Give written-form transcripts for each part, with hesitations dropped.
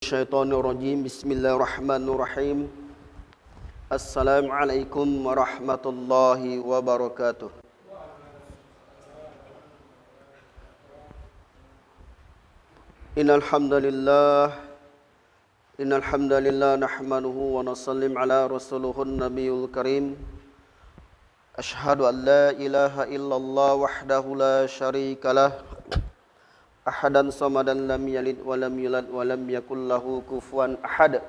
Syaitanirrajim. Bismillahirrahmanirrahim. Assalamualaikum warahmatullahi wabarakatuh. Innal hamdalillah nahmaduhu wa nusallim ala rasulihun nabiyul karim. Asyhadu an la ilaha illallah wahdahu la syarikalah. Ahadan samadan lam yalid wa lam yulad wa lam yakul lahu kufuwan ahad.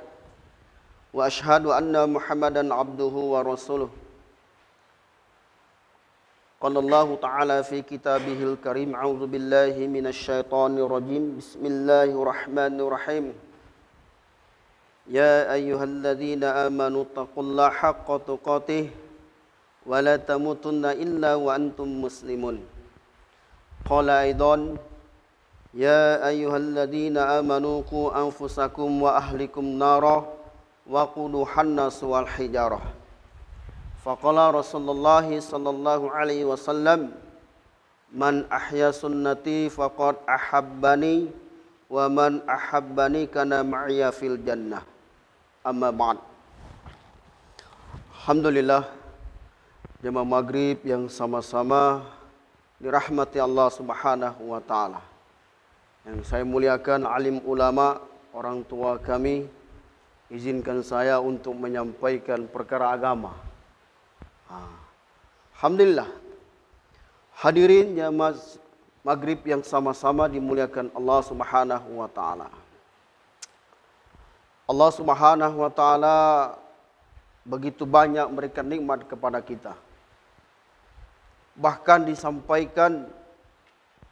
Wa asyhadu anna Muhammadan abduhu wa rasuluh. Qala Allah ta'ala fi kitabihil karim, a'udzu billahi minasy syaithanir rajim. Bismillahirrahmanirrahim. Ya ayyuhalladzina amanu taqullaha haqqa tuqatih wa la tamutunna illa wa antum muslimun. Qala aidan Ya ayyuhalladzina amanu qu anfusakum wa ahlikum nara wa quduhan nas wal hijarah. Faqala Rasulullah sallallahu alaihi wasallam, man ahya sunnati faqad ahabbani wa man ahabbani kana ma'iya fil jannah. Amma ba'd. Alhamdulillah, jemaah maghrib yang sama-sama dirahmati Allah Subhanahu wa taala. Yang saya muliakan alim ulama, orang tua kami, izinkan saya untuk menyampaikan perkara agama. Alhamdulillah. Hadirin jamaah maghrib yang sama-sama dimuliakan Allah Subhanahu wa taala. Allah Subhanahu wa taala begitu banyak memberikan nikmat kepada kita. Bahkan disampaikan,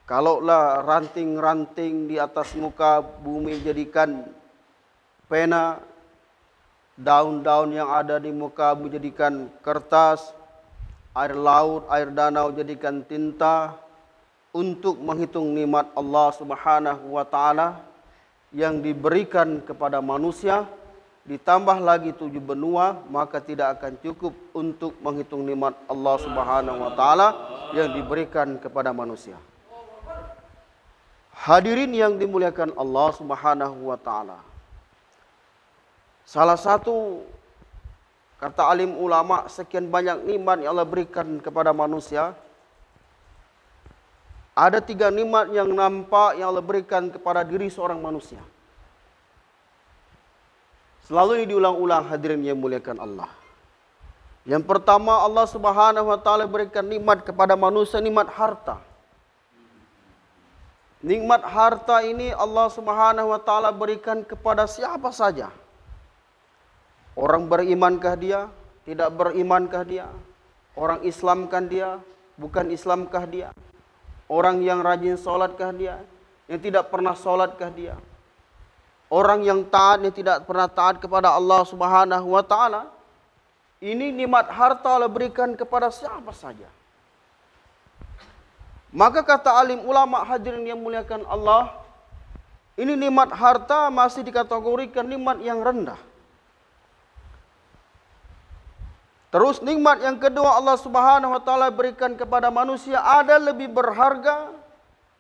kalaulah ranting-ranting di atas muka bumi jadikan pena, daun-daun yang ada di muka bumi jadikan kertas, air laut, air danau jadikan tinta, untuk menghitung nikmat Allah Subhanahu wa taala yang diberikan kepada manusia, ditambah lagi 7 benua, maka tidak akan cukup untuk menghitung nikmat Allah Subhanahu wa taala yang diberikan kepada manusia. Hadirin yang dimuliakan Allah Subhanahu wa taala. Salah satu kata alim ulama, sekian banyak nikmat yang Allah berikan kepada manusia, ada 3 nikmat yang nampak yang Allah berikan kepada diri seorang manusia. Selalu ini diulang-ulang, hadirin yang dimuliakan Allah. Yang pertama, Allah Subhanahu wa taala berikan nikmat kepada manusia, nikmat harta. Nikmat harta ini Allah Subhanahu wa taala berikan kepada siapa saja. Orang berimankah dia? Tidak berimankah dia? Orang Islamkah dia? Bukan Islamkah dia? Orang yang rajin sholatkah dia? Yang tidak pernah sholatkah dia? Orang yang taat, yang tidak pernah taat kepada Allah Subhanahu wa taala? Ini nikmat harta Allah berikan kepada siapa saja. Maka kata alim ulama, hadirin yang muliakan Allah, ini nikmat harta masih dikategorikan nikmat yang rendah. Terus nikmat yang kedua Allah Subhanahu wa taala berikan kepada manusia ada lebih berharga,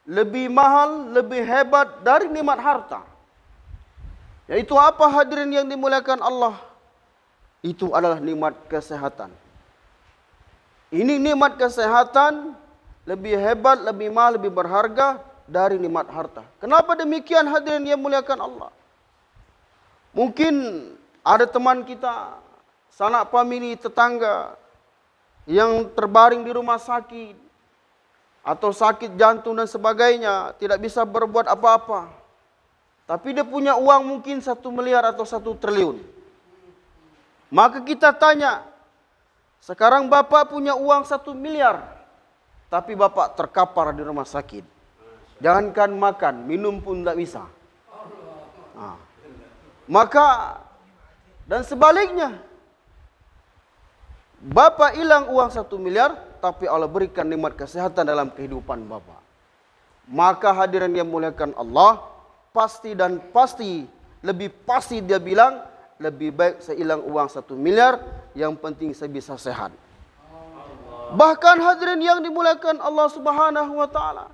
lebih mahal, lebih hebat dari nikmat harta. Yaitu apa, hadirin yang dimuliakan Allah? Itu adalah nikmat kesehatan. Ini nikmat kesehatan lebih hebat, lebih mahal, lebih berharga dari nikmat harta. Kenapa demikian, hadirin yang muliakan Allah? Mungkin ada teman kita, sanak famili, tetangga yang terbaring di rumah sakit atau sakit jantung dan sebagainya, tidak bisa berbuat apa-apa. Tapi dia punya uang mungkin 1 miliar atau 1 triliun. Maka kita tanya, sekarang Bapak punya uang 1 miliar. Tapi Bapak terkapar di rumah sakit. Jangankan makan, minum pun tidak bisa. Maka, dan sebaliknya, Bapak hilang uang 1 miliar, tapi Allah berikan nikmat kesehatan dalam kehidupan Bapak. Maka hadirin yang muliakan Allah, pasti dan pasti, lebih pasti dia bilang, lebih baik saya hilang uang 1 miliar, yang penting saya bisa sehat. Bahkan hadirin yang dimuliakan Allah Subhanahu wa taala,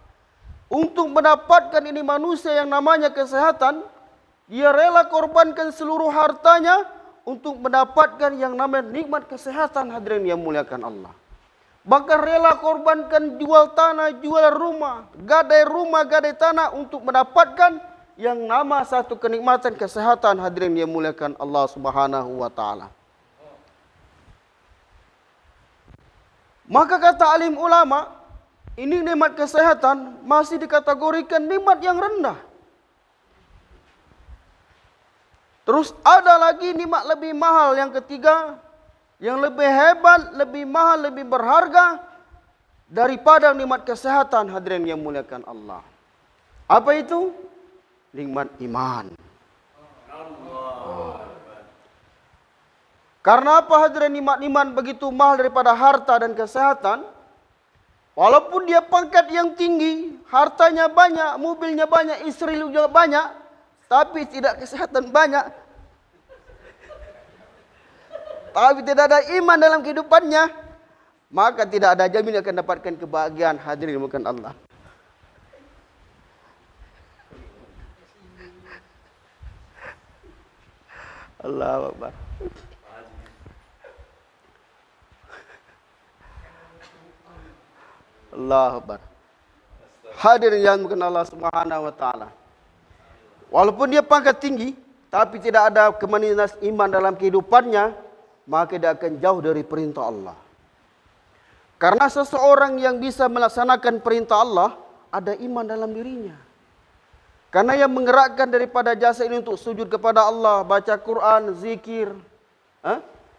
untuk mendapatkan ini manusia yang namanya kesehatan, Dia rela korbankan seluruh hartanya untuk mendapatkan yang namanya nikmat kesehatan, hadirin yang muliakan Allah. Bahkan rela korbankan jual tanah, jual rumah, gadai tanah untuk mendapatkan yang nama satu kenikmatan kesehatan, hadirin yang muliakan Allah Subhanahu wa taala. Maka kata alim ulama, ini nikmat kesehatan masih dikategorikan nikmat yang rendah. Terus ada lagi nikmat lebih mahal yang ketiga, yang lebih hebat, lebih mahal, lebih berharga daripada nikmat kesehatan, hadirin yang muliakan Allah. Apa itu? Nikmat iman. Karena apa, hadirin? Nikmat iman begitu mahal daripada harta dan kesehatan. Walaupun dia pangkat yang tinggi, hartanya banyak, mobilnya banyak, istri juga banyak, tapi tidak kesehatan banyak, tapi tidak ada iman dalam kehidupannya, maka tidak ada jaminan akan dapatkan kebahagiaan, hadirin bukan Allah. Allahu Akbar. Allahu Akbar. Hadirin yang bukan Allah Subhanahu wa taala. Walaupun dia pangkat tinggi, tapi tidak ada kemanisan iman dalam kehidupannya, maka dia akan jauh dari perintah Allah. Karena seseorang yang bisa melaksanakan perintah Allah, ada iman dalam dirinya. Karena yang menggerakkan daripada jasa ini untuk sujud kepada Allah, baca Quran, zikir,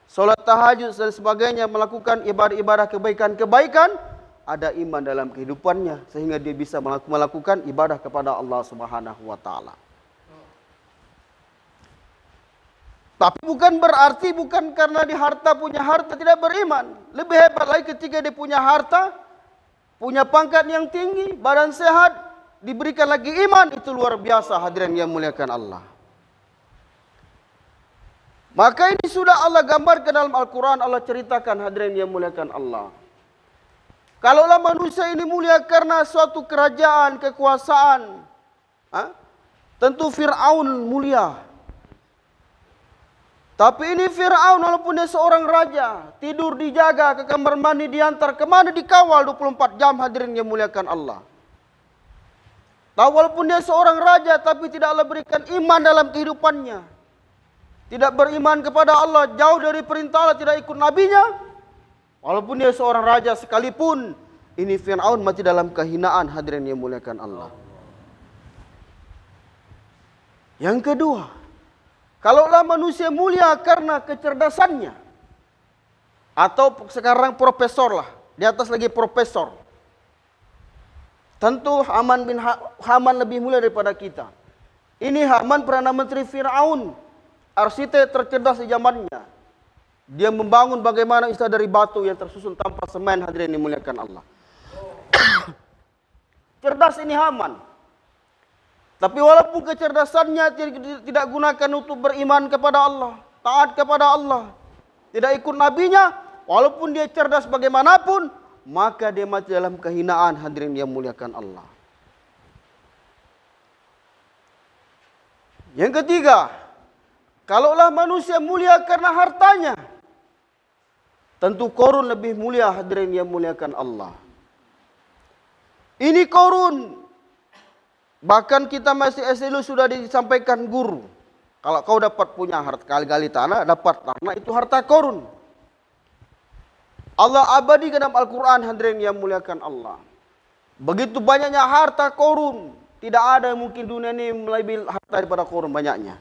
solat tahajud dan sebagainya, melakukan ibadah-ibadah kebaikan-kebaikan, ada iman dalam kehidupannya, sehingga dia bisa melakukan ibadah kepada Allah Subhanahu wa taala. Tapi bukan berarti karena di harta punya harta tidak beriman. Lebih hebat lagi ketika dia punya harta, punya pangkat yang tinggi, badan sehat, diberikan lagi iman, itu luar biasa, hadirin yang muliakan Allah. Maka ini sudah Allah gambarkan dalam Al-Quran, Allah ceritakan, hadirin yang muliakan Allah. Kalaulah manusia ini mulia karena suatu kerajaan, kekuasaan, tentu Fir'aun mulia. Tapi ini Fir'aun walaupun dia seorang raja, tidur dijaga, ke kamar mandi diantar, kemana dikawal 24 jam, hadirin yang muliakan Allah. Tahu walaupun dia seorang raja, tapi tidak Allah berikan iman dalam kehidupannya. Tidak beriman kepada Allah, jauh dari perintah Allah, tidak ikut nabinya. Walaupun dia seorang raja sekalipun, ini Fir'aun mati dalam kehinaan, hadirin yang muliakan Allah. Yang kedua, kalaulah manusia mulia karena kecerdasannya, atau sekarang profesor lah, di atas lagi profesor, tentu Haman lebih mulia daripada kita. Ini Haman Perdana Menteri Fir'aun, arsitek tercerdas di zamannya. Dia membangun bagaimana istana dari batu yang tersusun tanpa semen, hadirin yang dimuliakan Allah. Cerdas ini Haman. Tapi walaupun kecerdasannya tidak gunakan untuk beriman kepada Allah, taat kepada Allah, tidak ikut nabinya, walaupun dia cerdas bagaimanapun, maka dia mati dalam kehinaan, hadirin yang muliakan Allah. Yang ketiga, kalaulah manusia mulia karena hartanya, tentu Qarun lebih mulia, hadirin yang muliakan Allah. Ini Qarun, bahkan kita masih SD sudah disampaikan guru, kalau kau dapat punya harta kali-kali tanah, dapat tanah, itu harta Qarun. Allah abadi dalam Al-Quran, hadirin yang muliakan Allah. Begitu banyaknya harta Qarun, tidak ada yang mungkin dunia ini lebih harta daripada Qarun banyaknya.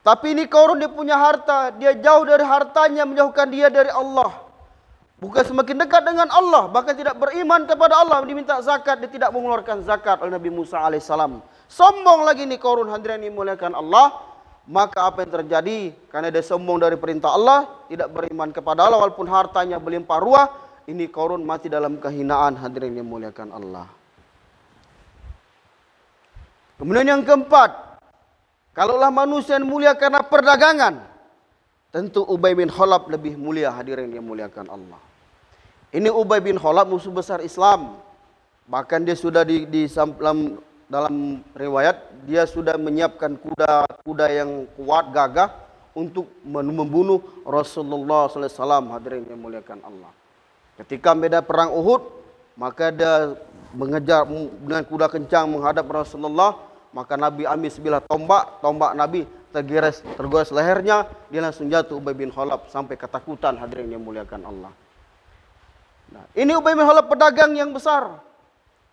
Tapi ini Qarun dia punya harta, dia jauh dari hartanya, menjauhkan dia dari Allah. Bukan semakin dekat dengan Allah, bahkan tidak beriman kepada Allah, diminta zakat, dia tidak mengeluarkan zakat oleh Nabi Musa alaihissalam. Sombong lagi ini Qarun, hadirin yang dimuliakan Allah. Maka apa yang terjadi? Karena dia sombong dari perintah Allah, tidak beriman kepada Allah, walaupun hartanya berlimpah ruah, ini Qarun mati dalam kehinaan, hadirin yang dimuliakan Allah. Kemudian yang keempat, kalaulah manusia yang mulia karena perdagangan, tentu Ubay bin Khalaf lebih mulia, hadirin yang muliakan Allah. Ini Ubay bin Khalaf musuh besar Islam. Bahkan dia sudah dalam riwayat dia sudah menyiapkan kuda yang kuat gagah untuk membunuh Rasulullah sallallahu alaihi wasallam. Hadirin yang muliakan Allah. Ketika medan perang Uhud, maka dia mengejar dengan kuda kencang menghadap Rasulullah. Maka Nabi ambil sebilah tombak Nabi tergores lehernya, dia langsung jatuh Ubay bin Khalaf sampai ketakutan. Hadirin yang muliakan Allah. Nah, ini Ubay bin Khalaf pedagang yang besar,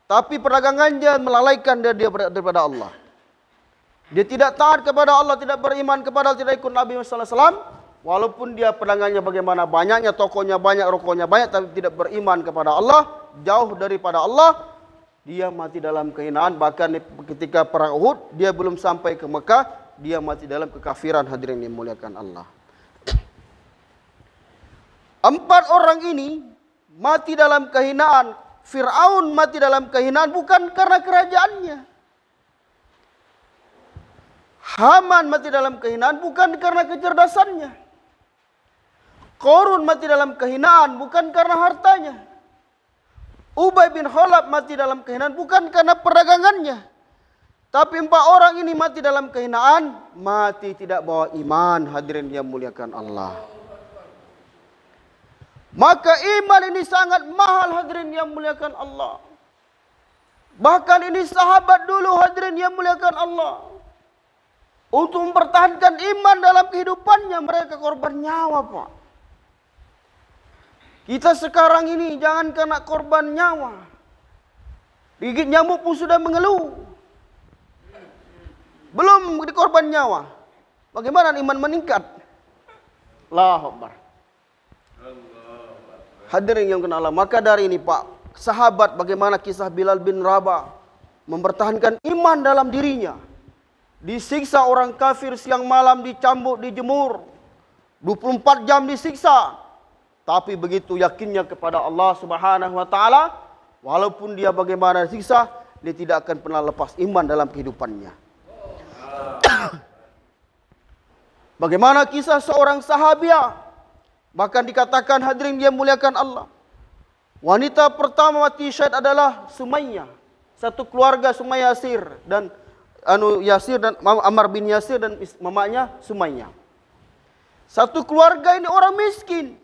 tapi perdagangannya melalaikan dia daripada Allah. Dia tidak taat kepada Allah, tidak beriman kepada Allah, tidak ikut Nabi sallallahu alaihi wasallam. Walaupun dia pedagangannya bagaimana banyaknya, tokonya banyak, rokoknya banyak, tapi tidak beriman kepada Allah, jauh daripada Allah, dia mati dalam kehinaan. Bahkan ketika perang Uhud, dia belum sampai ke Mekah, dia mati dalam kekafiran. Hadirin yang dimuliakan Allah. 4 orang ini mati dalam kehinaan. Fir'aun mati dalam kehinaan bukan karena kerajaannya. Haman mati dalam kehinaan bukan karena kecerdasannya. Qarun mati dalam kehinaan bukan karena hartanya. Ubay bin Khalaf mati dalam kehinaan bukan karena perdagangannya. Tapi 4 orang ini mati dalam kehinaan, mati tidak bawa iman. Hadirin yang muliakan Allah. Maka iman ini sangat mahal, hadirin yang muliakan Allah. Bahkan ini sahabat dulu, hadirin yang muliakan Allah, untuk mempertahankan iman dalam kehidupannya, mereka korban nyawa, Pak. Kita sekarang ini jangan kena korban nyawa, gigit nyamuk pun sudah mengeluh, belum dikorban nyawa. Bagaimana iman meningkat? Allahu Akbar. Hadirin yang kena Allah. Maka dari ini Pak, sahabat bagaimana kisah Bilal bin Rabah mempertahankan iman dalam dirinya. Disiksa orang kafir siang malam, dicambuk, dijemur, 24 jam disiksa. Tapi begitu yakinnya kepada Allah Subhanahu wa taala, walaupun dia bagaimana disiksa, dia tidak akan pernah lepas iman dalam kehidupannya. Bagaimana kisah seorang sahabiah, bahkan dikatakan hadirin dia muliakan Allah, wanita pertama mati syahid adalah Sumayyah. Satu keluarga Sumayyah Yasir dan Yasir dan Ammar bin Yasir dan mamanya Sumayyah. Satu keluarga ini orang miskin.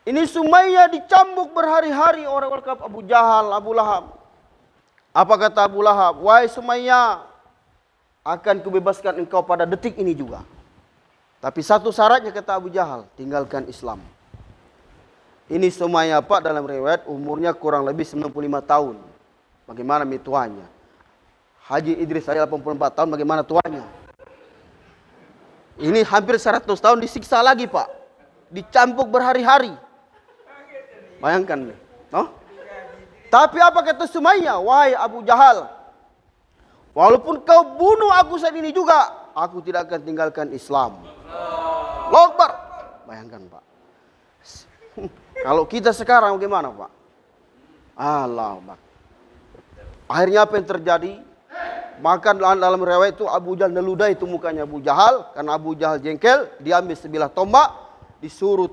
Ini Sumayyah dicambuk berhari-hari orang-orang Abu Jahal, Abu Lahab. Apa kata Abu Lahab? Wahai Sumayyah, akan kubebaskan engkau pada detik ini juga. Tapi satu syaratnya, kata Abu Jahal, tinggalkan Islam. Ini Sumayyah Pak dalam riwayat umurnya kurang lebih 95 tahun. Bagaimana tuanya? Haji Idris saja 84 tahun, bagaimana tuanya? Ini hampir 100 tahun disiksa lagi Pak. Dicambuk berhari-hari. Bayangkan. No? Tapi apa kata Sumayyah? Wahai Abu Jahal, walaupun kau bunuh aku saat ini juga, aku tidak akan tinggalkan Islam. Allahu Akbar. Bayangkan Pak. Kalau kita sekarang bagaimana Pak? Allahu Akbar. Akhirnya apa yang terjadi? Maka dalam riwayat itu Abu Jahal neludai itu mukanya Abu Jahal. Karena Abu Jahal jengkel, dia ambil sebilah tombak, disuruh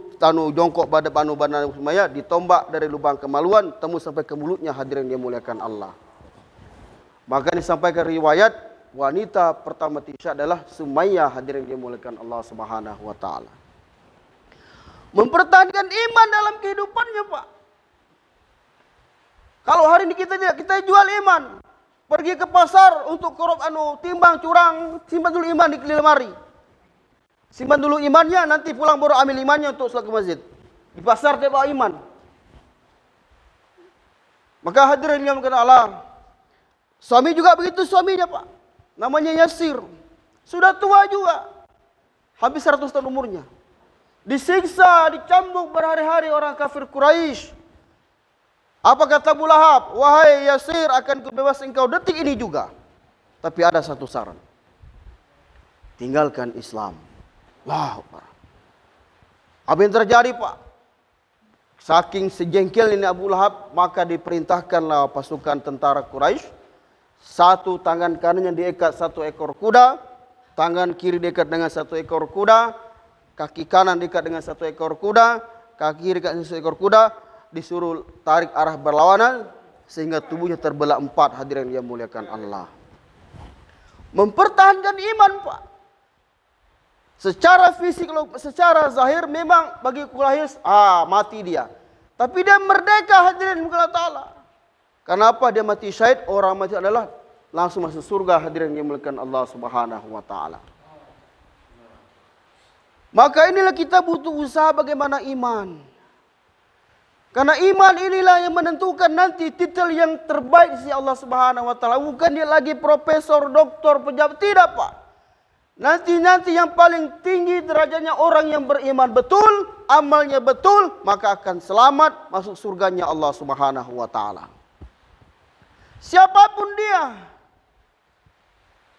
jongkok pada badan Sumayyah, ditombak dari lubang kemaluan, temu sampai ke mulutnya. Hadirin yang muliakan Allah. Maka disampaikan riwayat, wanita pertama tisya adalah Sumayyah. Hadirin yang dimuliakan Allah Subhanahu wa taala. Mempertahankan iman dalam kehidupannya, Pak. Kalau hari ini kita jual iman, pergi ke pasar untuk timbang curang, simpan dulu iman di lemari. Simpan dulu imannya, nanti pulang baru ambil imannya untuk sholat ke masjid. Di pasar dia bawa iman. Maka hadirin yang dimuliakan Allah, suami juga begitu suaminya Pak. Namanya Yasir. Sudah tua juga. Habis 100 tahun umurnya. Disiksa, dicambuk berhari-hari orang kafir Quraisy. Apa kata Abu Lahab? Wahai Yasir, akan kubebas engkau detik ini juga. Tapi ada satu syarat. Tinggalkan Islam. Wah, apa yang terjadi Pak? Saking sejengkel ini Abu Lahab, maka diperintahkanlah pasukan tentara Quraisy. Satu tangan kanannya diikat satu ekor kuda, tangan kiri diikat dengan satu ekor kuda, kaki kanan diikat dengan satu ekor kuda, kaki kiri diikat dengan satu ekor kuda, disuruh tarik arah berlawanan, sehingga tubuhnya terbelah 4, hadirin yang muliakan Allah. Mempertahankan iman, Pak. Secara fisik, secara zahir memang bagi kulahis, mati dia. Tapi dia merdeka, hadirin Allah Ta'ala. Kenapa dia mati syahid? Orang mati adalah langsung masuk surga, hadirin yang muliakan Allah Subhanahu wa Ta'ala. Maka inilah kita butuh usaha bagaimana iman. Karena iman inilah yang menentukan nanti titel yang terbaik di sisi Allah Subhanahu wa Ta'ala. Bukan dia lagi profesor, doktor, pejabat, tidak, Pak. Nanti yang paling tinggi derajatnya orang yang beriman betul, amalnya betul, maka akan selamat masuk surganya Allah Subhanahu wa Ta'ala. Siapapun dia.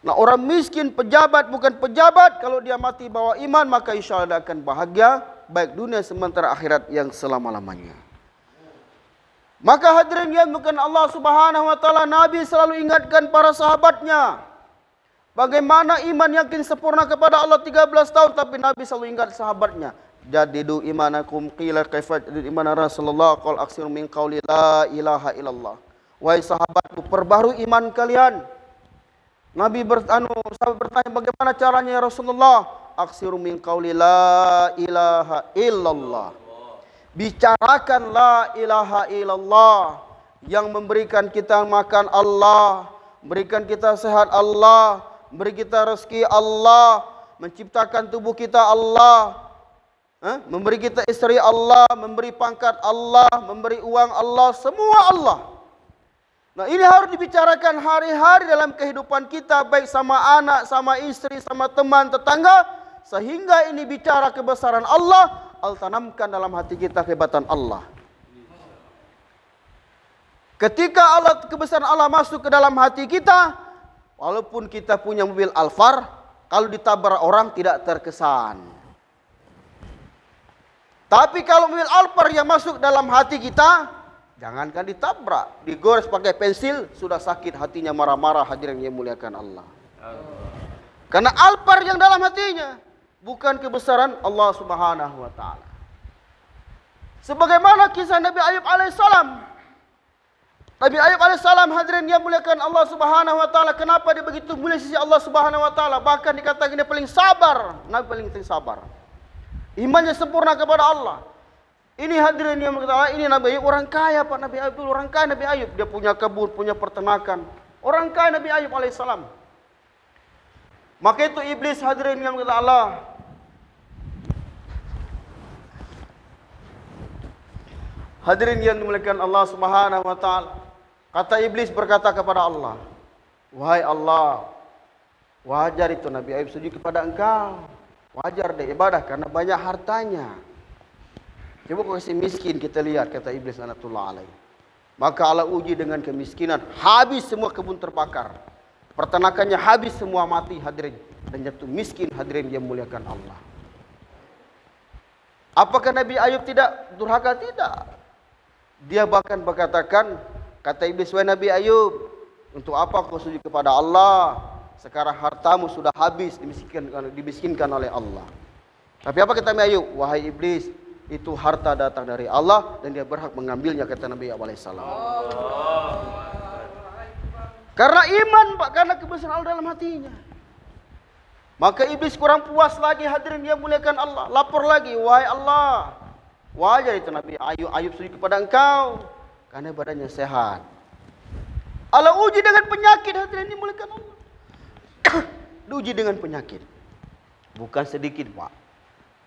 Nah, orang miskin, pejabat, bukan pejabat, kalau dia mati bawa iman, maka insya Allah dia akan bahagia, baik dunia sementara akhirat yang selama-lamanya. Maka hadirin yang bukan Allah Subhanahu wa Ta'ala, Nabi selalu ingatkan para sahabatnya bagaimana iman yakin sempurna kepada Allah 13 tahun, tapi Nabi selalu ingat sahabatnya. Jadidu imanakum qila kaifa jadidu imana Rasulullah qul aksiru min qauli la ilaha illallah. Wahai sahabatku, perbaharui iman kalian. Nabi sahabat bertanya, bagaimana caranya ya Rasulullah? Aksiru min qauli la ilaha illallah. Bicarakan la ilaha illallah, yang memberikan kita makan Allah, memberikan kita sehat Allah, memberi kita rezeki Allah, menciptakan tubuh kita Allah, memberi kita istri Allah, memberi pangkat Allah, memberi uang Allah, semua Allah. Nah, ini harus dibicarakan hari-hari dalam kehidupan kita, baik sama anak, sama istri, sama teman, tetangga, sehingga ini bicara kebesaran Allah, tanamkan dalam hati kita kehebatan Allah. Ketika kebesaran Allah masuk ke dalam hati kita, walaupun kita punya mobil Alphard, kalau ditabrak orang tidak terkesan. Tapi kalau mobil Alphard yang masuk dalam hati kita, jangankan ditabrak, digores pakai pensil, sudah sakit hatinya, marah-marah, hadirin yang muliakan Allah. Karena Alphard yang dalam hatinya bukan kebesaran Allah Subhanahu wa Ta'ala. Sebagaimana kisah Nabi Ayub alaihissalam. Nabi Ayub alaihissalam, hadirin yang muliakan Allah Subhanahu wa Ta'ala, kenapa dia begitu mulia sisi Allah Subhanahu wa Ta'ala? Bahkan dikatakan dia paling sabar. Nabi paling sabar. Imannya sempurna kepada Allah. Ini hadirin yang muliakan Allah, ini Nabi Ayub orang kaya, Pak. Nabi Ayub orang kaya. Nabi Ayub dia punya kebun, punya peternakan. Orang kaya Nabi Ayub alaihissalam. Maka itu iblis, hadirin yang muliakan Allah, hadirin yang dimuliakan Allah Subhanahu wa Ta'ala, kata iblis berkata kepada Allah, wahai Allah, wajar itu Nabi Ayub sujud kepada engkau, wajar dia ibadah karena banyak hartanya. Coba kau kasih miskin, kita lihat, kata iblis laknatullah alaih. Maka Allah uji dengan kemiskinan, habis semua kebun terbakar, peternakannya habis semua mati, hadirin, dan jatuh miskin, hadirin yang muliakan Allah. Apakah Nabi Ayub tidak durhaka? Tidak. Dia bahkan berkatakan, kata iblis, wahai Nabi Ayub, untuk apa kau sujud kepada Allah? Sekarang hartamu sudah habis, dimiskinkan oleh Allah. Tapi apa kata Nabi Ayub? Wahai iblis, itu harta datang dari Allah dan dia berhak mengambilnya, kata Nabi Ayub alaihissalam. Karena iman, Pak, karena kebesaran Allah dalam hatinya. Maka iblis kurang puas lagi, hadirin yang muliakan Allah, lapor lagi, wahai Allah, wajar itu Nabi Ayub sujud kepada engkau karena badannya sehat. Allah uji dengan penyakit, hadirin yang muliakan Allah. Diuji dengan penyakit. Bukan sedikit, Pak.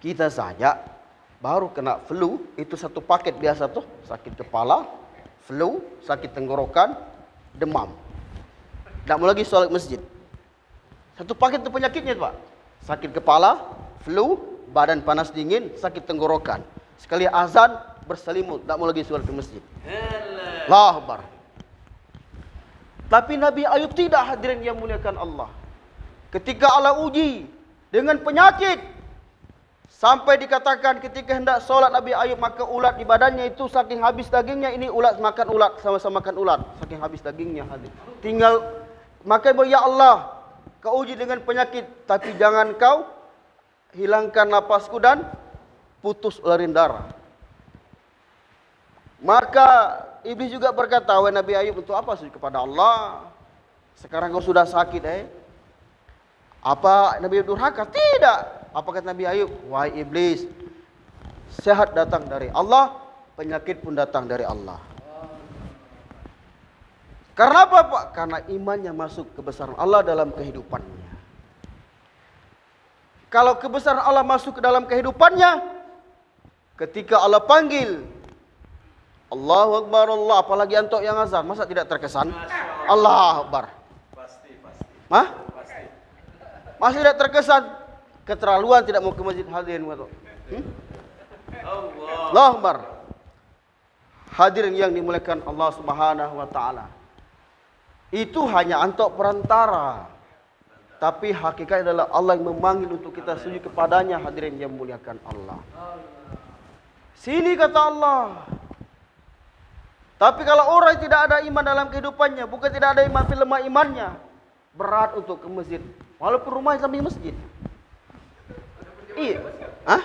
Kita saja baru kena flu, itu satu paket biasa tuh, sakit kepala, flu, sakit tenggorokan, demam. Tidak mau lagi sholat masjid. Satu paket itu penyakitnya, Pak. Sakit kepala, flu, badan panas dingin, sakit tenggorokan. Sekali azan berselimut, tidak mau lagi sholat ke masjid. Allahu Akbar. Tapi Nabi Ayub tidak, hadirin yang muliakan Allah. Ketika Allah uji dengan penyakit, sampai dikatakan ketika hendak sholat Nabi Ayub, maka ulat di badannya itu saking habis dagingnya, ini ulat makan ulat, sama-sama makan ulat, saking habis dagingnya. Tinggal, maka ya Allah, kau uji dengan penyakit, tapi jangan kau hilangkan napasku dan putus ularin darah. Maka iblis juga berkata, wahai Nabi Ayub, untuk apa sujud kepada Allah? Sekarang kau sudah sakit, Apa Nabi Ayub durhaka? Tidak. Apa kata Nabi Ayub? Wahai iblis, sehat datang dari Allah, penyakit pun datang dari Allah. Karena apa, Pak? Karena imannya masuk kebesaran Allah dalam kehidupannya. Kalau kebesaran Allah masuk ke dalam kehidupannya, ketika Allah panggil, Allahu Akbar Allah, apalagi antok yang azan, masa tidak terkesan? Allahu Akbar. Pasti. Pasti. Masih tidak terkesan? Keterlaluan tidak mau ke masjid, hadirin. Allahu Akbar. Hadirin yang dimuliakan Allah Subhanahu wa taala. Itu hanya antok perantara. Tapi hakikat adalah Allah yang memanggil untuk kita sujud kepadanya, hadirin yang memuliakan Allah. Sini kata Allah. Tapi kalau orang tidak ada iman dalam kehidupannya, bukan tidak ada iman, tapi lemah imannya, berat untuk ke masjid. Walaupun rumahnya samping masjid. Iya. Hah?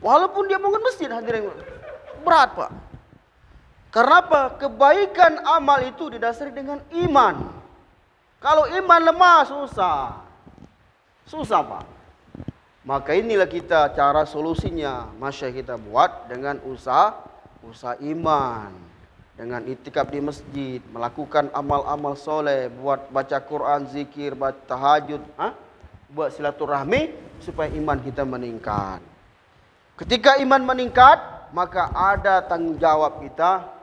Walaupun dia bangun masjid, hadirin. Berat, Pak. Karena apa? Kebaikan amal itu didasari dengan iman. Kalau iman lemah, susah. Susah, Pak. Maka inilah kita cara solusinya. Masyarakat kita buat dengan usaha iman. Dengan itikaf di masjid, melakukan amal-amal soleh, buat baca Quran, zikir, baca tahajud, buat silaturahmi supaya iman kita meningkat. Ketika iman meningkat, maka ada tanggung jawab kita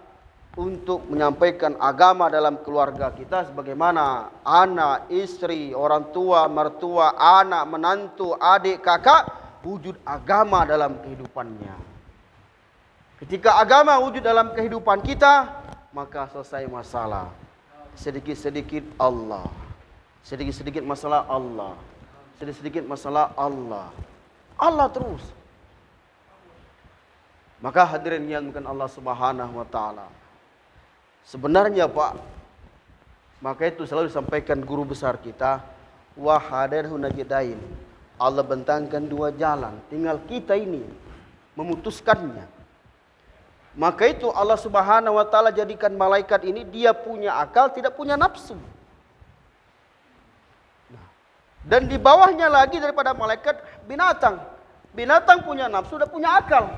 untuk menyampaikan agama dalam keluarga kita, sebagaimana anak, istri, orang tua, mertua, anak, menantu, adik, kakak, wujud agama dalam kehidupannya. Ketika agama wujud dalam kehidupan kita, maka selesai masalah. Sedikit-sedikit Allah, sedikit-sedikit masalah Allah, sedikit-sedikit masalah Allah, Allah terus. Maka hadirin yang bukan Allah Subhanahu wa taala. Sebenarnya, Pak, maka itu selalu disampaikan guru besar kita, wahadahu najdain. Allah bentangkan dua jalan, tinggal kita ini memutuskannya. Maka itu Allah Subhanahu wa taala jadikan malaikat ini dia punya akal, tidak punya nafsu. Dan di bawahnya lagi daripada malaikat binatang. Binatang punya nafsu dan punya akal.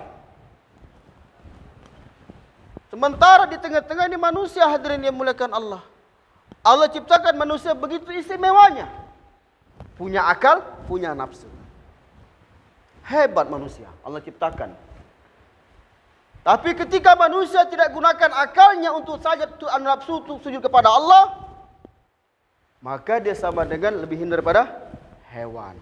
Sementara di tengah-tengah ini manusia, hadirin yang muliakan Allah. Allah ciptakan manusia begitu istimewanya. Punya akal, punya nafsu. Hebat manusia, Allah ciptakan. Tapi ketika manusia tidak gunakan akalnya untuk saja nafsu untuk sujud kepada Allah, maka dia sama dengan lebih hina daripada hewan.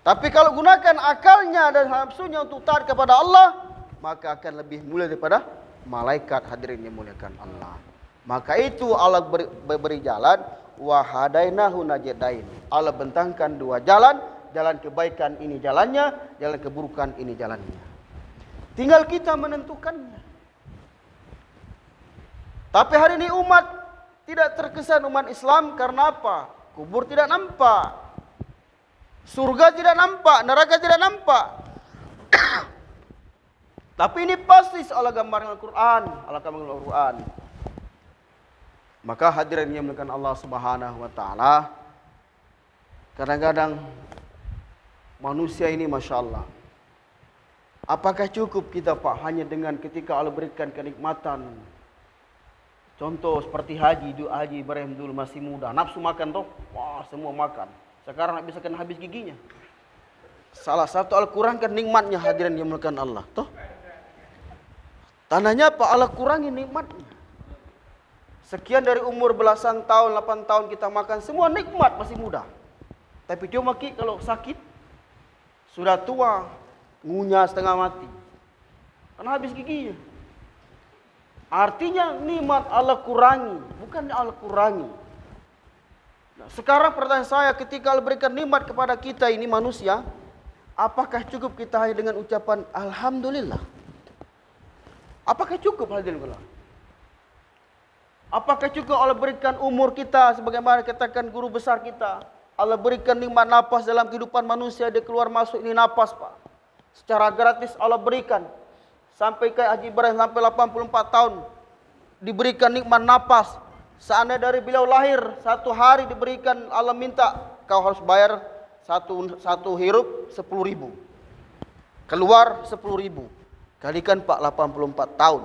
Tapi kalau gunakan akalnya dan nafsunya untuk taat kepada Allah, maka akan lebih mulia daripada malaikat, hadirin yang muliakan Allah. Maka itu Allah beri jalan, wahadainahu najdain. Allah bentangkan dua jalan, jalan kebaikan ini jalannya, jalan keburukan ini jalannya. Tinggal kita menentukannya. Tapi hari ini umat tidak terkesan umat Islam karena apa? Kubur tidak nampak, surga tidak nampak, neraka tidak nampak. Tapi ini pasti Allah gambarkan Al-Quran, Allah gambarkan Al-Quran. Maka hadirin yang dimuliakan Allah Subhanahu wa taala, kadang-kadang manusia ini Masya Allah, apakah cukup kita, Pak, hanya dengan ketika Allah berikan kenikmatan? Contoh seperti haji, Haji Ibrahim dulu masih muda, nafsu makan toh, wah semua makan. Sekarang tak bisa kena habis giginya. Salah satu Al-Quran kan nikmatnya, hadirin yang dimuliakan Allah, toh. Tandanya apa? Allah kurangi nikmatnya. Sekian dari umur belasan tahun, 8 tahun kita makan semua nikmat masih muda. Tapi cuma kalau sakit, sudah tua, ngunyah setengah mati. Karena habis giginya. Artinya nikmat Allah kurangi, bukan Allah kurangi. Nah, sekarang pertanyaan saya, ketika Allah berikan nikmat kepada kita ini manusia, apakah cukup kita hanya dengan ucapan Alhamdulillah? Apakah cukup hadirin Allah? Apakah cukup Allah berikan umur kita sebagaimana katakan guru besar kita? Allah berikan nikmat napas dalam kehidupan manusia, dia keluar masuk ini napas, Pak. Secara gratis Allah berikan. Sampai ke Haji Ibrahim sampai 84 tahun. Diberikan nikmat napas. Seandainya dari beliau lahir, satu hari diberikan Allah minta, kau harus bayar satu hirup 10.000. Keluar 10.000. Kalikan 84 tahun.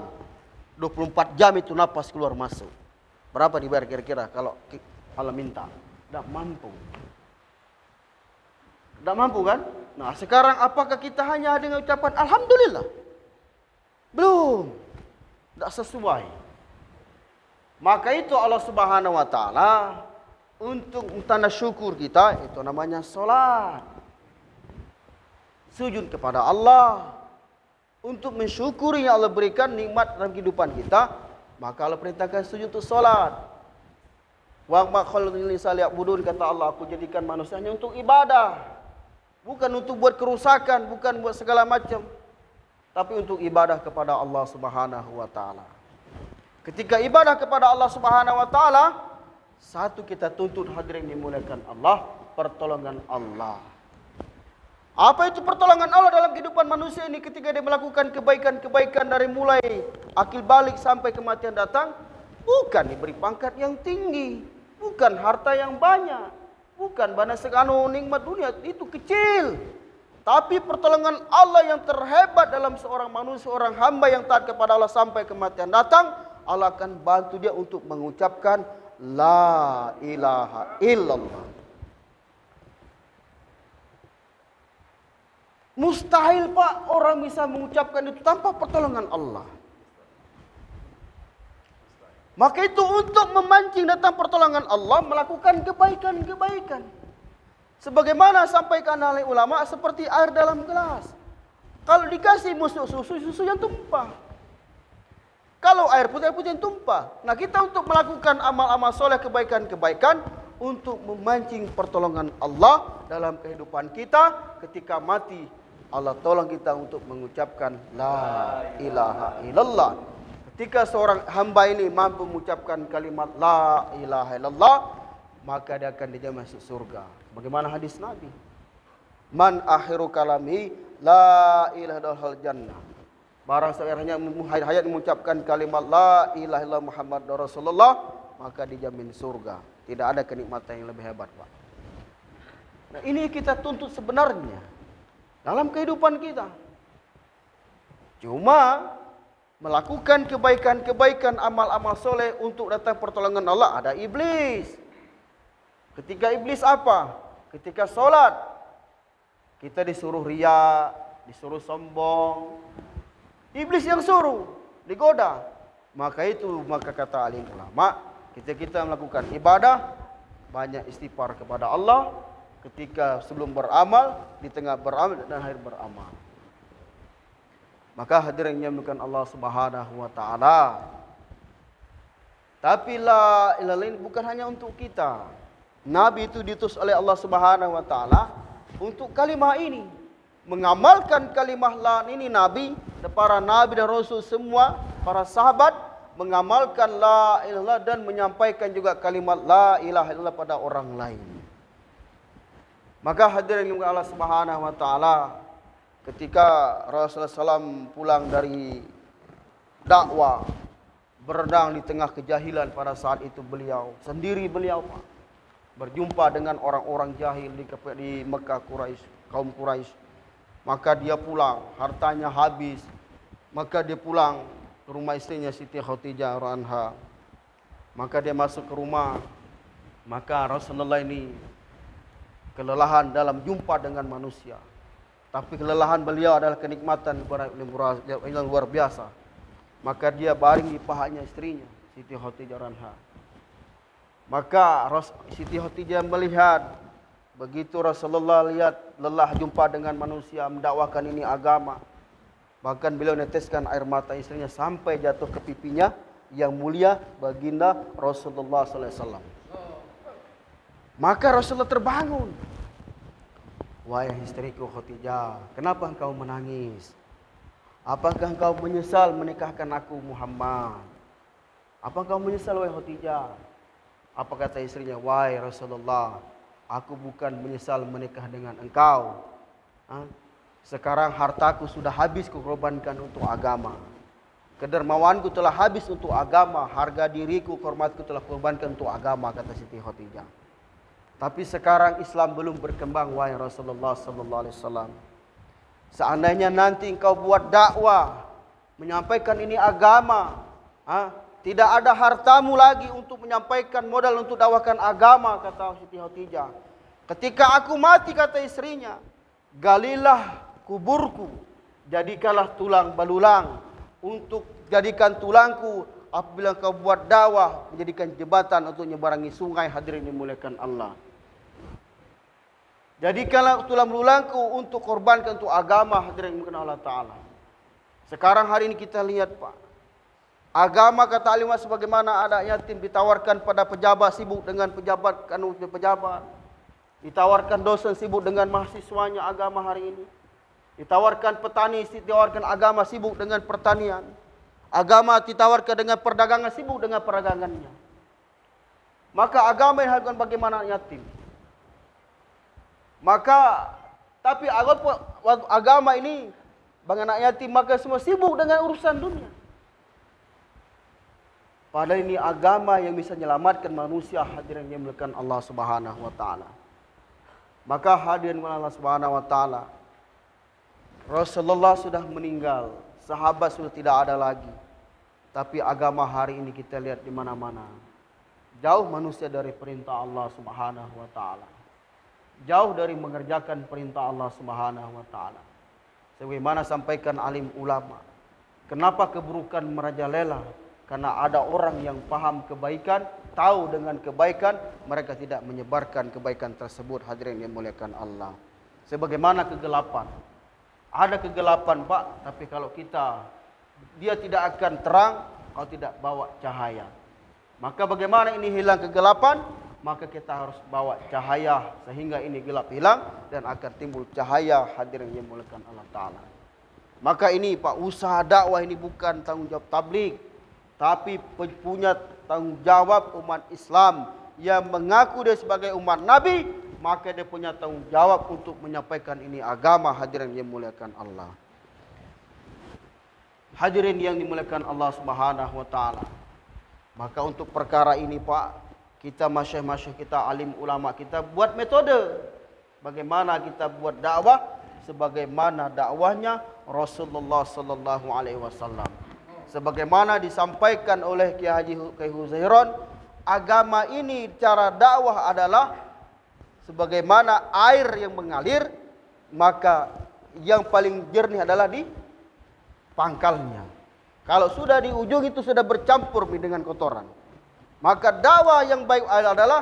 24 jam itu napas keluar masuk. Berapa dibayar kira-kira kalau Allah minta? Tidak mampu. Tidak mampu kan? Nah sekarang apakah kita hanya dengan ucapan Alhamdulillah? Belum. Tidak sesuai. Maka itu Allah Subhanahu wa taala untuk tanda syukur kita itu namanya salat. Sujud kepada Allah untuk mensyukuri yang Allah berikan nikmat dalam kehidupan kita, maka Allah perintahkan sujud untuk salat. Wa ma khalaqul insana liya'budun, kata Allah, aku jadikan manusia hanya untuk ibadah. Bukan untuk buat kerusakan, bukan buat segala macam, tapi untuk ibadah kepada Allah Subhanahu wa taala. Ketika ibadah kepada Allah Subhanahu wa taala, satu kita tuntut hadirin dimuliakan Allah, pertolongan Allah. Apa itu pertolongan Allah dalam kehidupan manusia ini ketika dia melakukan kebaikan-kebaikan dari mulai akil balik sampai kematian datang? Bukan diberi pangkat yang tinggi, bukan harta yang banyak, bukan banyak sekali nikmat dunia, itu kecil. Tapi pertolongan Allah yang terhebat dalam seorang manusia, seorang hamba yang taat kepada Allah sampai kematian datang, Allah akan bantu dia untuk mengucapkan La ilaha illallah. Mustahil Pak orang bisa mengucapkan itu tanpa pertolongan Allah. Maka itu untuk memancing datang pertolongan Allah, melakukan kebaikan-kebaikan. Sebagaimana sampaikan oleh ulama, seperti air dalam gelas. Kalau dikasih musuh susu, susu yang tumpah. Kalau air putih yang tumpah. Nah kita untuk melakukan amal-amal soleh, kebaikan-kebaikan, untuk memancing pertolongan Allah dalam kehidupan kita. Ketika mati, Allah tolong kita untuk mengucapkan La ilaha illallah. Ketika seorang hamba ini mampu mengucapkan kalimat La ilaha illallah, maka dia akan dijamin masuk surga. Bagaimana hadis Nabi? Man akhiru kalami La ilaha illallah jannah. Barang siapa hayat mengucapkan kalimat La ilaha illallah Muhammad Rasulullah, maka dijamin surga. Tidak ada kenikmatan yang lebih hebat, Pak. Nah, ini kita tuntut sebenarnya dalam kehidupan kita. Cuma melakukan kebaikan-kebaikan, amal-amal soleh untuk datang pertolongan Allah, ada iblis. Ketika iblis apa? Ketika solat, kita disuruh riya, disuruh sombong. Iblis yang suruh, digoda. Maka kata alim ulama, kita melakukan ibadah, banyak istighfar kepada Allah ketika sebelum beramal, di tengah beramal dan akhir beramal. Maka hadirin yang dimuliakan Allah Subhanahu wa taala. Tapi la ilaha illallah bukan hanya untuk kita. Nabi itu diutus oleh Allah Subhanahu wa taala untuk kalimah ini. Mengamalkan kalimah la ini Nabi, para nabi dan rasul semua, para sahabat mengamalkan la ilaha illallah dan menyampaikan juga kalimat la ilaha illallah pada orang lain. Maka hadirin yang Allah Subhanahu wa taala, ketika Rasulullah SAW pulang dari dakwah, berenang di tengah kejahilan pada saat itu beliau Pak, berjumpa dengan orang-orang jahil di Mekah Quraisy, kaum Quraisy. Maka dia pulang, hartanya habis. Maka dia pulang ke rumah istrinya Siti Khadijah radhiyallahu anha. Maka dia masuk ke rumah. Maka Rasulullah ini kelelahan dalam jumpa dengan manusia. Tapi kelelahan beliau adalah kenikmatan yang luar biasa. Maka dia baring di pahanya istrinya Siti Khadijah radhiyallahu anha. Maka Siti Khadijah melihat, begitu Rasulullah lihat lelah jumpa dengan manusia, mendakwakan ini agama. Bahkan beliau neteskan air mata istrinya sampai jatuh ke pipinya yang mulia baginda Rasulullah SAW. Maka Rasulullah terbangun. Wahai istriku Khadijah, kenapa engkau menangis? Apakah engkau menyesal menikahkan aku Muhammad? Apakah engkau menyesal wahai Khadijah? Apa kata istrinya? Wahai Rasulullah, aku bukan menyesal menikah dengan engkau. Sekarang hartaku sudah habis kukorbankan untuk agama. Kedermawanku telah habis untuk agama. Harga diriku, hormatku telah korbankan untuk agama, kata Siti Khadijah. Tapi sekarang Islam belum berkembang, wahai Rasulullah sallallahu alaihi wasallam. Seandainya nanti engkau buat dakwah, menyampaikan ini agama, tidak ada hartamu lagi untuk menyampaikan modal untuk dakwakan agama, kata Siti Khadijah. Ketika aku mati, kata istrinya, galilah kuburku, jadikanlah tulang belulang untuk jadikan tulangku apabila kau buat dakwah, menjadikan jembatan untuk menyeberangi sungai. Hadirin dimuliakan Allah. Jadikanlah tulang belulangku untuk korbankan untuk agama. Hadirin dimuliakan Allah Ta'ala. Sekarang hari ini kita lihat, Pak, agama, kata alimah, sebagaimana ada yatim ditawarkan pada pejabat, sibuk dengan pejabat, ditawarkan dosen, sibuk dengan mahasiswanya agama hari ini. Ditawarkan petani, ditawarkan agama, sibuk dengan pertanian. Agama ditawarkan dengan perdagangan, sibuk dengan perdagangannya. Maka agama yang diharapkan bagaimana yatim. Maka, tapi agama ini bagi anak yatim, maka semua sibuk dengan urusan dunia. Padahal ini agama yang bisa menyelamatkan manusia. Hadirin yang dimuliakan Allah Subhanahu wa taala. Maka hadirin Allah Subhanahu wa taala, Rasulullah sudah meninggal, sahabat sudah tidak ada lagi. Tapi agama hari ini kita lihat di mana-mana. Jauh manusia dari perintah Allah Subhanahu wa taala. Jauh dari mengerjakan perintah Allah Subhanahu wa taala. Sebagaimana sampaikan alim ulama, kenapa keburukan merajalela? Karena ada orang yang paham kebaikan, tahu dengan kebaikan, mereka tidak menyebarkan kebaikan tersebut. Hadirin yang dimuliakan Allah. Sebagaimana kegelapan. Ada kegelapan, Pak, tapi kalau dia tidak akan terang kalau tidak bawa cahaya. Maka bagaimana ini hilang kegelapan? Maka kita harus bawa cahaya sehingga ini gelap hilang dan akan timbul cahaya. Hadirin yang dimuliakan Allah Ta'ala. Maka ini, Pak, usaha dakwah ini bukan tanggung jawab tabligh, tapi punya tanggung jawab umat Islam yang mengaku dia sebagai umat Nabi. Maka dia punya tanggung jawab untuk menyampaikan ini agama. Hadirin yang dimuliakan Allah. Hadirin yang dimuliakan Allah Subhanahu wa taala. Maka untuk perkara ini, Pak, kita masyayikh kita, alim ulama kita buat metode bagaimana kita buat dakwah sebagaimana dakwahnya Rasulullah sallallahu alaihi wasallam. Sebagaimana disampaikan oleh Kiai Haji Huzairon, agama ini cara dakwah adalah sebagaimana air yang mengalir, maka yang paling jernih adalah di pangkalnya. Kalau sudah di ujung itu sudah bercampur dengan kotoran. Maka dakwah yang baik adalah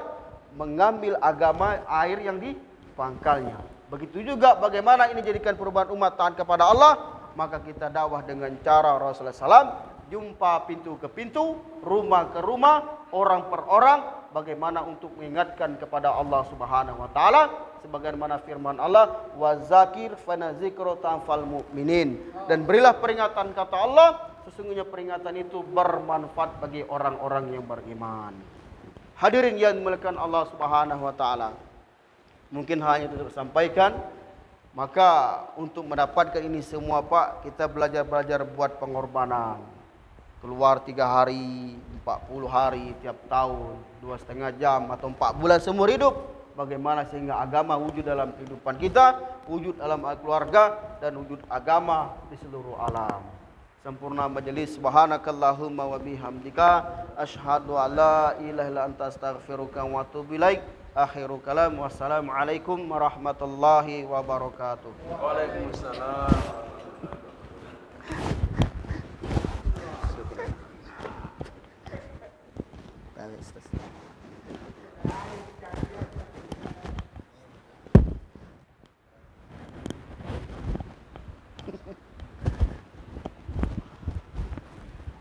mengambil agama air yang di pangkalnya. Begitu juga bagaimana ini jadikan perubahan umat taat kepada Allah. Maka kita dakwah dengan cara Rasulullah SAW, jumpa pintu ke pintu, rumah ke rumah, orang per orang, bagaimana untuk mengingatkan kepada Allah Subhanahu wa taala sebagaimana firman Allah, wa zakir fana zikru tanfal mu'minin, dan berilah peringatan, kata Allah, sesungguhnya peringatan itu bermanfaat bagi orang-orang yang beriman. Hadirin yang dimuliakan Allah Subhanahu wa taala, mungkin hanya itu sampaikan. Maka untuk mendapatkan ini semua, Pak, kita belajar buat pengorbanan. Keluar 3 hari, 40 hari tiap tahun, 2,5 jam atau 4 bulan seumur hidup. Bagaimana sehingga agama wujud dalam kehidupan kita, wujud dalam keluarga, dan wujud agama di seluruh alam. Sempurna majelis. Subhanakallahumma wa bihamdika asyhadu an la ilaha illa anta astaghfiruka wa atubu ilaik. Akhirul kalam. Wassalamualaikum warahmatullahi wabarakatuh. Waalaikumsalam.